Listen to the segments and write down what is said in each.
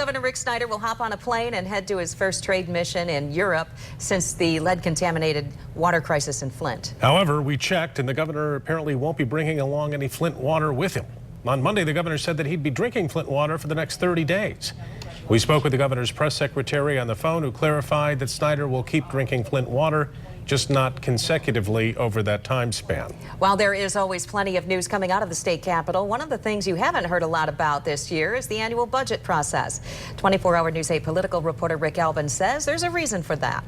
Governor Rick Snyder will hop on a plane and head to his first trade mission in Europe since the lead-contaminated water crisis in Flint. However, we checked, and the governor apparently won't be bringing along any Flint water with him. On Monday, the governor said that he'd be drinking Flint water for the next 30 days. We spoke with the governor's press secretary on the phone, who clarified that Snyder will keep drinking Flint water, just not consecutively over that time span. While there is always plenty of news coming out of the state capitol, one of the things you haven't heard a lot about this year is the annual budget process. 24-hour News 8 political reporter Rick Albin says there's a reason for that.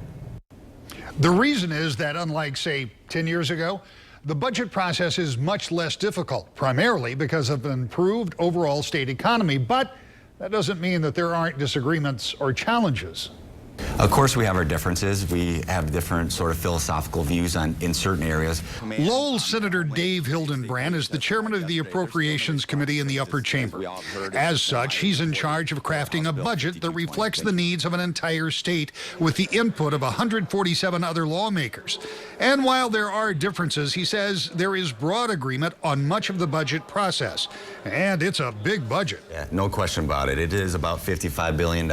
The reason is that, unlike, say, 10 years ago, the budget process is much less difficult, primarily because of an improved overall state economy. But that doesn't mean that there aren't disagreements or challenges. Of course, we have our differences. We have different sort of philosophical views in certain areas. Lowell Senator Dave Hildenbrand is the chairman of the Appropriations Committee in the upper chamber. As such, he's in charge of crafting a budget that reflects the needs of an entire state with the input of 147 other lawmakers. And while there are differences, he says there is broad agreement on much of the budget process. And it's a big budget. Yeah, no question about it. It is about $55 billion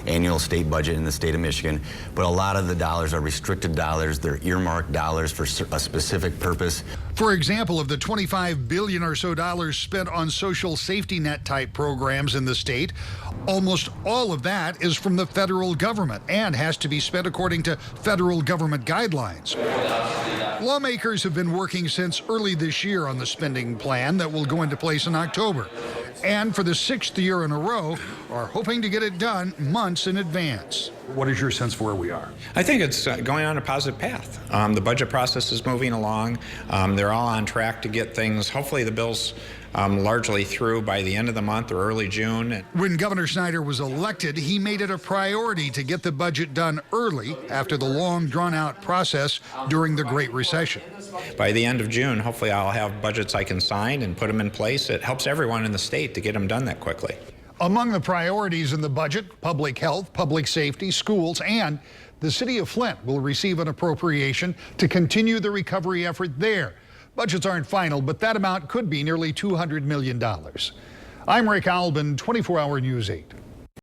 annual state budget in the state of Michigan, but a lot of the dollars are restricted dollars. They're earmarked dollars for a specific purpose. For example, of the $25 billion or so dollars spent on social safety net type programs in the state, almost all of that is from the federal government and has to be spent according to federal government guidelines. Lawmakers have been working since early this year on the spending plan that will go into place in October. And for the 6th year in a row, are hoping to get it done months in advance. What is your sense for where we are? I think it's going on a positive path. The budget process is moving along. They're all on track to get things, hopefully the bills largely through by the end of the month or early June. When Governor Snyder was elected, he made it a priority to get the budget done early after the long, drawn-out process during the Great Recession. By the end of June, hopefully I'll have budgets I can sign and put them in place. It helps everyone in the state to get them done that quickly. Among the priorities in the budget, public health, public safety, schools, and the city of Flint will receive an appropriation to continue the recovery effort there. Budgets aren't final, but that amount could be nearly $200 million. I'm Rick Albin, 24-hour News 8.